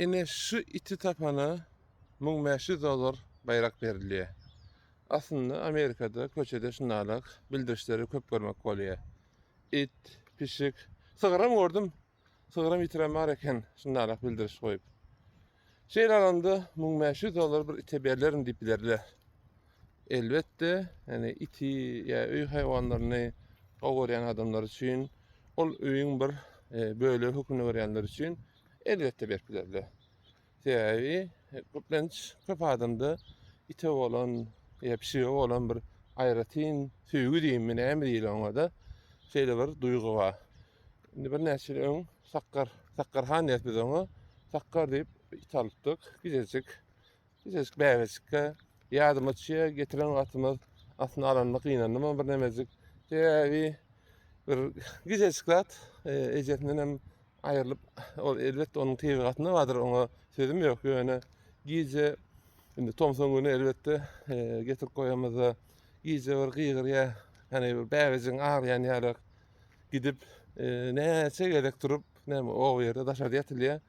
Ene şu iti tapana $1500 bayrak berilýär. Aslında Amerikada köçede şundalyk bildirişleri köp görmek bolýar. İt, pişik, sygyram gördüm. Sygyram itirem bar eken şundalyk bildiriş goýup. Şeýle alanda $1500 bir ite berlerin diýip bilerler. Elbette, yani iti ya öý haýwanlaryny gowurýan adamlar üçin ol öýüň bir böyle hukmuna görýänler üçin elbette berip bilerler. Täbi köplenç köp adamda ite bolan ya pişige bolan bir aýratyn söýgü diýinmi näme diýilen oňa da şeýle bir duýgu bar. Indi bir näçe öň Sakkarhan diýip biz oňa Sakkar diýip it alypdyk. Gizecik bäwecikke ýadyma düşýär, getiren gatymyz aslında alanyna gynandy bir nemezik. Täbi bir gizecik zat ejetinden hem aýrylyp ol elbetde onuň tebigatyna badyr, oňa sözüm ýok. Ýöne gize indi Tomson güni elbette getirip goýamyza gize bir gygyr ýa hani bir bäwejin ağrıyan ýarak gidip näçe gerek turup näme o ýerde daşary ýatylýar.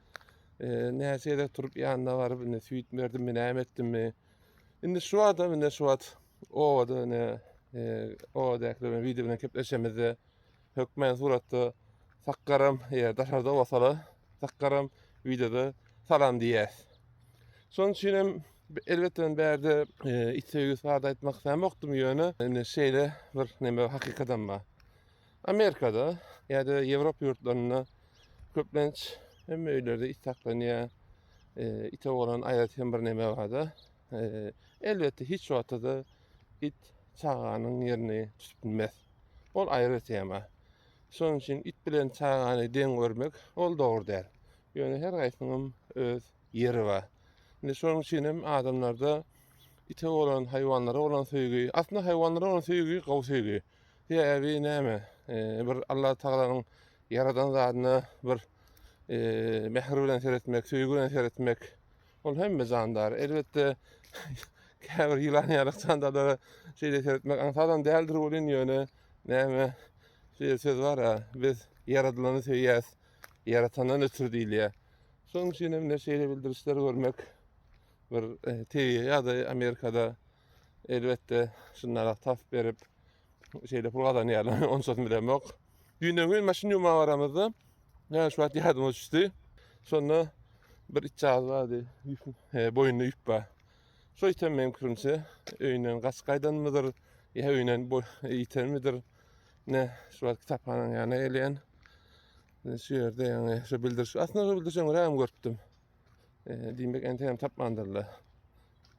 Näçe gerek turup ýanyna baryp indi süýt berdimmi näme etdimmi. Indi şu adam o da ne o da video bilen kepleşemizde hökmen suratda Sakkaram ýa daşarda basala Sakkaram videoda salam diýär. Şoň üçin hem elbette bärde it söýgüsi barda aýtmak istemokdum ýöne. Indi şeýle bir näme hakykatan bar. Amerikada ýa-da Ýewropa ýurtlaryna köplenç hem öýlerde it saklanýar, ite bolan aýratyn bir näme bar da. Elbette hiç wagtda it çaganyň ýerini tutup bilmez. Ol aýry tema. Şoň üçin it bilen çagany deň görmek ol dogry däl. Ýöne her gaýsynyň öz ýeri bar. Indi şoň üçin hem adamlarda ite bolan haýwanlara bolan söýgü, aslında haýwanlara bolan söýgü gowy söýgü. Täbi näme? Bir Allah Taalanyň yaradan zadyna bir mehr bilen seretmek, söýgü bilen seretmek ol hemme jandar. Elbette käbir ýylan ýarak jandara şeýle seretmek ansadan däldir bolan ýöne näme şeýle söz bar ha, biz yaradylany söýýäs, yaratandan ötürü diýilýär. Şoň üçin hem şeýle bildirişler görmek bir TV ýa-da Amerikada elbette şunlara taf berip şeýle pulgadan ýaly onu bilemek. Günden gün maşyn ýuma baramyzda näme şu wagt ýadyma düşdi. Sonra bir içaz bardy, boyunly ýüp bar. Şo iten men kirimçe öýünden gaçgaýdanmydyr, ýa öýünden itenmidir. Ne şu wagt kitapxanaň ýanyna gelýän. Şu ýerde ýani şu bildiriş. Aslında şu bildirişe görä hem görpdim. Diýmek entegem tapmandyrlar.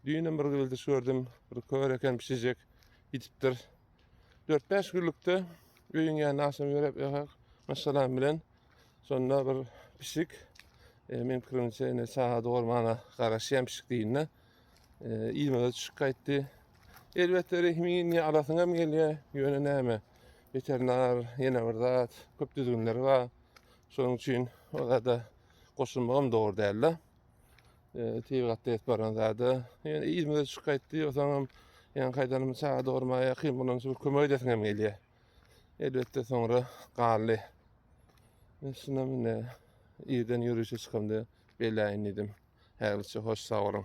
Düýünden bir bildiriş gördüm. Bir köreken pişijek gidipdir. 4-5 günlükde öýüň ýanyna aşam ýörep ýok. Maşallah bilen sonra bir pişik men kirimçe ne saha doğurmana garaşýan pişik diýinne. İlmede düşüp gaýtdy. Elbette rehimiň arasyna mı gelýär? Ýöne näme? Veterinar, ýene bir zat, köp düzgünleri bar. Şoň üçin o da goşulmagam dogry däl. Tebigatda et baran zady. Ýöne ilmede düşüp gaýtdy, o zaman ýani gaýdanym saha doğurmaya kym bolan şu kömek edesiňem gelýär. Elbette sonra galy. Şuna mene ýerden ýürüýüşe çykymdy, beläýin edim. Häzirçe hoş sag bolun.